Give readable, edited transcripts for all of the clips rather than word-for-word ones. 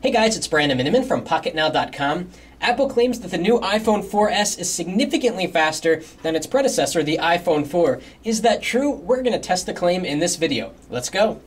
Hey guys, it's Brandon Miniman from Pocketnow.com. Apple claims that the new iPhone 4S is significantly faster than its predecessor, the iPhone 4. Is that true? We're going to test the claim in this video. Let's go.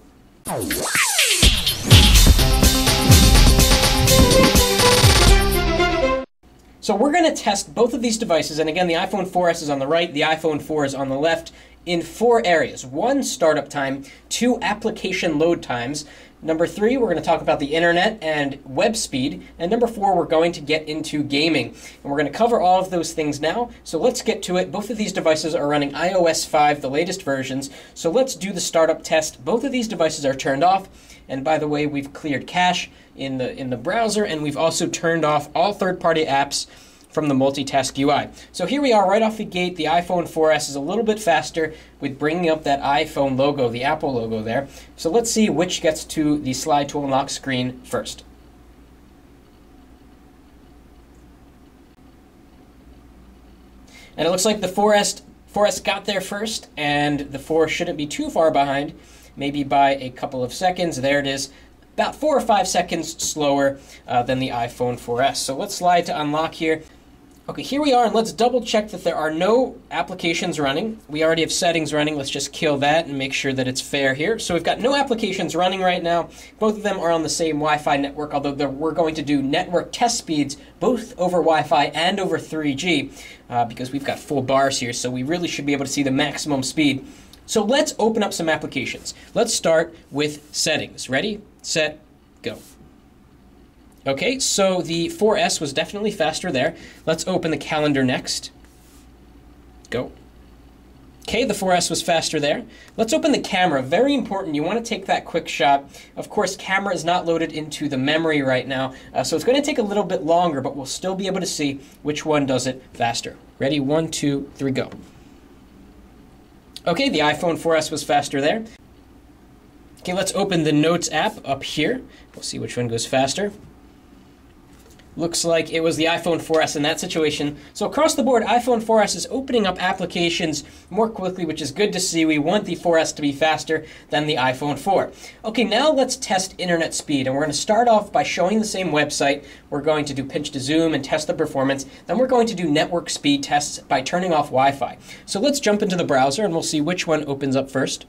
So we're going to test both of these devices, and again, the iPhone 4S is on the right, the iPhone 4 is on the left, in 4 areas. 1, startup time. 2, application load times. Number 3, we're going to talk about the internet and web speed. And number 4, we're going to get into gaming. And we're going to cover all of those things now. So let's get to it. Both of these devices are running iOS 5, the latest versions. So let's do the startup test. Both of these devices are turned off. And by the way, we've cleared cache in the browser, and we've also turned off all third-party apps from the multitask UI. So here we are right off the gate. The iPhone 4S is a little bit faster with bringing up that iPhone logo, the Apple logo there. So let's see which gets to the slide to unlock screen first. And it looks like the 4S got there first, and the 4 shouldn't be too far behind, maybe by a couple of seconds. There it is. About 4 or 5 seconds slower than the iPhone 4S. So let's slide to unlock here. Okay, here we are, and let's double check that there are no applications running. We already have settings running. Let's just kill that and make sure that it's fair here. So we've got no applications running right now. Both of them are on the same Wi-Fi network, although we're going to do network test speeds, both over Wi-Fi and over 3G, because we've got full bars here, so we really should be able to see the maximum speed. So let's open up some applications. Let's start with settings. Ready, set, go. Okay, so the 4S was definitely faster there. Let's open the calendar next. Go. Okay, the 4S was faster there. Let's open the camera. Very important. You want to take that quick shot. Of course, camera is not loaded into the memory right now, so it's going to take a little bit longer, but we'll still be able to see which one does it faster. Ready? 1, 2, 3, go. Okay, the iPhone 4S was faster there. Okay, let's open the Notes app up here. We'll see which one goes faster. Looks like it was the iPhone 4S in that situation. So across the board, iPhone 4S is opening up applications more quickly, which is good to see. We want the 4S to be faster than the iPhone 4. Okay, now let's test internet speed. And we're going to start off by showing the same website. We're going to do pinch to zoom and test the performance. Then we're going to do network speed tests by turning off Wi-Fi. So let's jump into the browser and we'll see which one opens up first.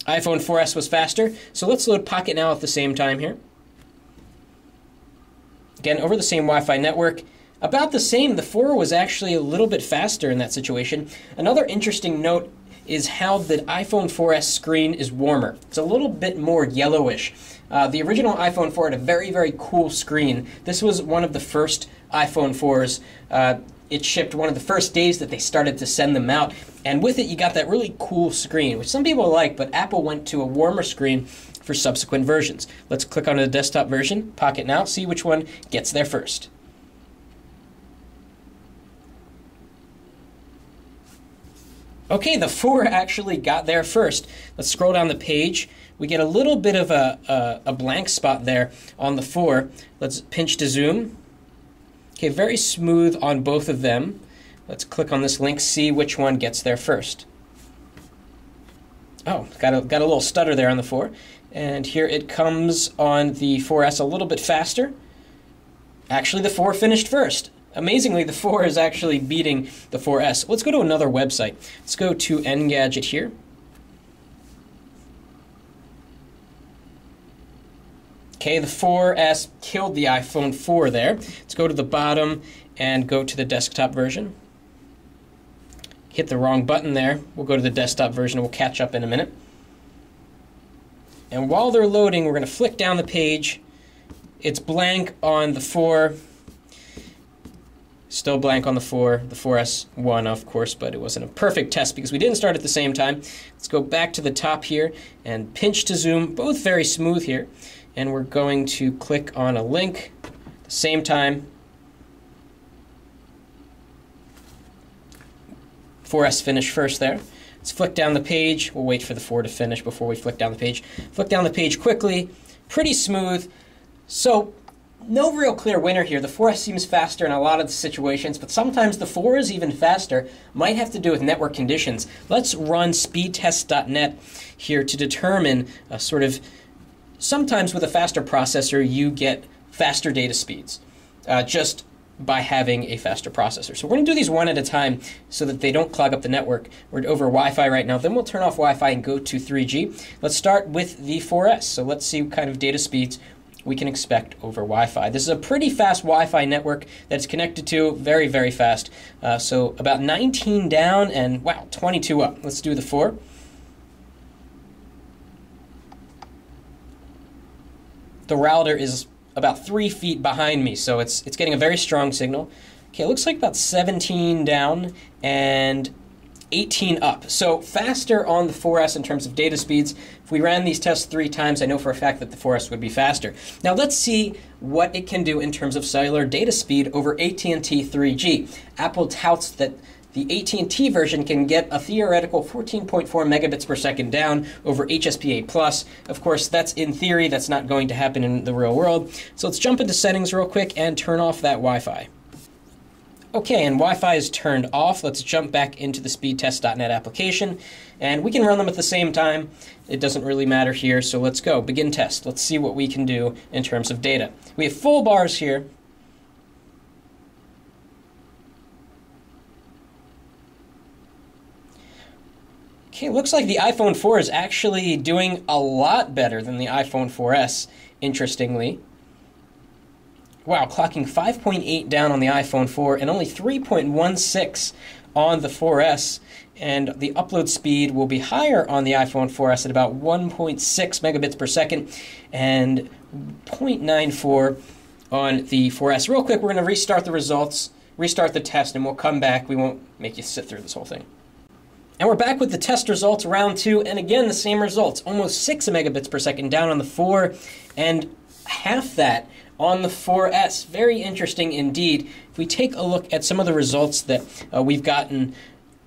iPhone 4S was faster. So let's load Pocketnow at the same time here. Again, over the same Wi-Fi network. About the same, the 4 was actually a little bit faster in that situation. Another interesting note is how the iPhone 4S screen is warmer. It's a little bit more yellowish. The original iPhone 4 had a very, very cool screen. This was one of the first iPhone 4s. It shipped one of the first days that they started to send them out. And with it, you got that really cool screen, which some people like, but Apple went to a warmer screen for subsequent versions. Let's click on the desktop version, Pocketnow, see which one gets there first. Okay, the 4 actually got there first. Let's scroll down the page. We get a little bit of a blank spot there on the 4. Let's pinch to zoom. Okay, very smooth on both of them. Let's click on this link, see which one gets there first. Oh, got a little stutter there on the 4. And here it comes on the 4S a little bit faster. Actually, the 4 finished first. Amazingly, the 4 is actually beating the 4S. Let's go to another website. Let's go to Engadget here. Okay, the 4S killed the iPhone 4 there. Let's go to the bottom and go to the desktop version. Hit the wrong button there. We'll go to the desktop version and we'll catch up in a minute. And while they're loading, we're going to flick down the page. It's blank on the 4. Still blank on the 4. The 4S won, of course, but it wasn't a perfect test because we didn't start at the same time. Let's go back to the top here and pinch to zoom. Both very smooth here. And we're going to click on a link at the same time. 4S finished first there. Let's flick down the page. We'll wait for the 4 to finish before we flick down the page. Flick down the page quickly. Pretty smooth. So, no real clear winner here. The 4S seems faster in a lot of the situations, but sometimes the 4 is even faster. Might have to do with network conditions. Let's run speedtest.net here to determine sort of sometimes with a faster processor, you get faster data speeds, just by having a faster processor. So we're going to do these one at a time so that they don't clog up the network. We're over Wi-Fi right now. Then we'll turn off Wi-Fi and go to 3G. Let's start with the 4S. So let's see what kind of data speeds we can expect over Wi-Fi. This is a pretty fast Wi-Fi network that's connected to, very, very fast. So about 19 down and, wow, 22 up. Let's do the 4. The router is about 3 feet behind me, so it's getting a very strong signal. Okay, it looks like about 17 down and 18 up. So faster on the 4S in terms of data speeds. If we ran these tests 3 times, I know for a fact that the 4S would be faster. Now let's see what it can do in terms of cellular data speed over at&t 3G. Apple touts that the at&t version can get a theoretical 14.4 megabits per second down over HSPA+. Of course, that's in theory. That's not going to happen in the real world. So let's jump into settings real quick and turn off that Wi-Fi. Okay, and Wi-Fi is turned off. Let's jump back into the speedtest.net application, and we can run them at the same time. It doesn't really matter here, so let's go. Begin test. Let's see what we can do in terms of data. We have full bars here. Okay, looks like the iPhone 4 is actually doing a lot better than the iPhone 4S, interestingly. Wow, clocking 5.8 down on the iPhone 4 and only 3.16 on the 4S. And the upload speed will be higher on the iPhone 4S at about 1.6 megabits per second and 0.94 on the 4S. Real quick, we're going to restart the results, restart the test, and we'll come back. We won't make you sit through this whole thing. And we're back with the test results, round 2, and again, the same results. Almost 6 megabits per second down on the 4, and half that on the 4S. Very interesting indeed. If we take a look at some of the results that we've gotten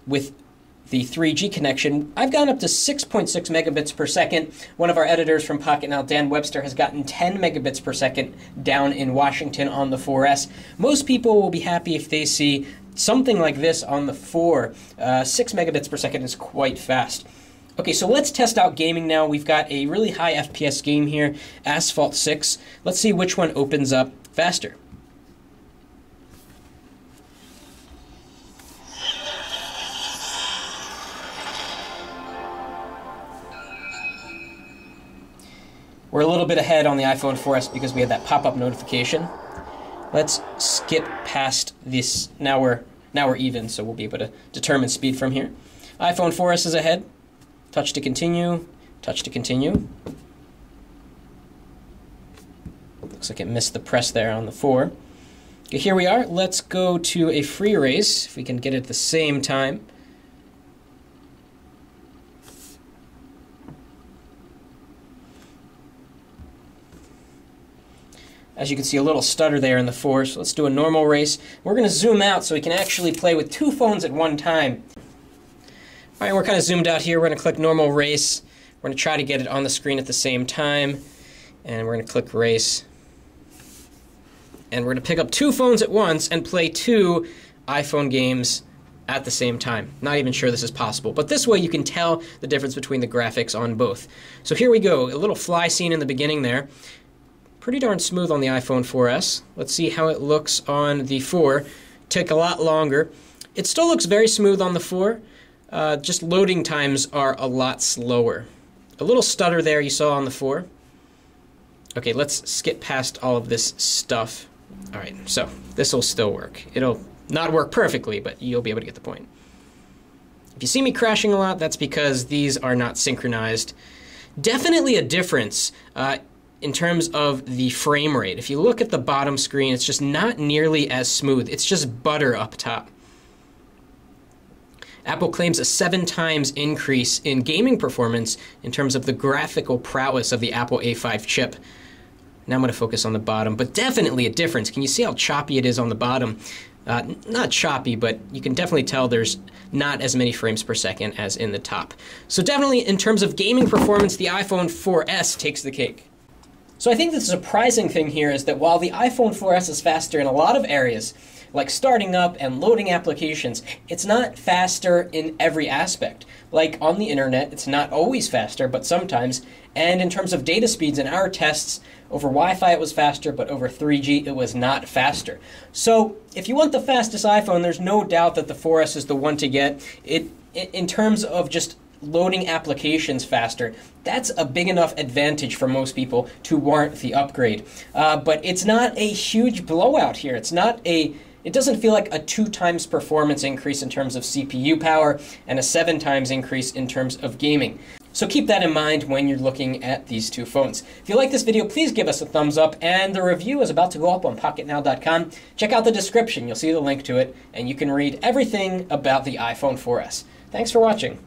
with the 3G connection, I've gone up to 6.6 megabits per second. One of our editors from Pocketnow, Dan Webster, has gotten 10 megabits per second down in Washington on the 4S. Most people will be happy if they see something like this on the 4. 6 megabits per second is quite fast. Okay, so let's test out gaming now. We've got a really high FPS game here, Asphalt 6. Let's see which one opens up faster. We're a little bit ahead on the iPhone 4S because we had that pop-up notification. Let's skip past this. Now we're even, so we'll be able to determine speed from here. iPhone 4S is ahead. Touch to continue. Touch to continue. Looks like it missed the press there on the 4. Okay, here we are. Let's go to a free race, if we can get it at the same time. As you can see, a little stutter there in the 4, so let's do a normal race. We're going to zoom out so we can actually play with 2 phones at one time. All right, we're kind of zoomed out here. We're going to click normal race. We're going to try to get it on the screen at the same time. And we're going to click race. And we're going to pick up 2 phones at once and play 2 iPhone games at the same time. Not even sure this is possible. But this way you can tell the difference between the graphics on both. So here we go. A little fly scene in the beginning there. Pretty darn smooth on the iPhone 4S. Let's see how it looks on the 4. Took a lot longer. It still looks very smooth on the 4. Just loading times are a lot slower. A little stutter there you saw on the 4. Okay, let's skip past all of this stuff. All right, so this will still work. It'll not work perfectly, but you'll be able to get the point. If you see me crashing a lot, that's because these are not synchronized. Definitely a difference in terms of the frame rate. If you look at the bottom screen, it's just not nearly as smooth. It's just butter up top. Apple claims a 7 times increase in gaming performance in terms of the graphical prowess of the Apple A5 chip. Now I'm going to focus on the bottom, but definitely a difference. Can you see how choppy it is on the bottom? Not choppy, but you can definitely tell there's not as many frames per second as in the top. So definitely in terms of gaming performance, the iPhone 4S takes the cake. So I think the surprising thing here is that while the iPhone 4S is faster in a lot of areas, like starting up and loading applications, it's not faster in every aspect. Like on the internet, it's not always faster, but sometimes. And in terms of data speeds in our tests, over Wi-Fi it was faster, but over 3G it was not faster. So if you want the fastest iPhone, there's no doubt that the 4S is the one to get. In terms of just loading applications faster, that's a big enough advantage for most people to warrant the upgrade. But it's not a huge blowout here. It doesn't feel like a 2 times performance increase in terms of CPU power and a 7 times increase in terms of gaming. So keep that in mind when you're looking at these two phones. If you like this video, please give us a thumbs up, and the review is about to go up on Pocketnow.com. Check out the description, you'll see the link to it, and you can read everything about the iPhone 4S. Thanks for watching.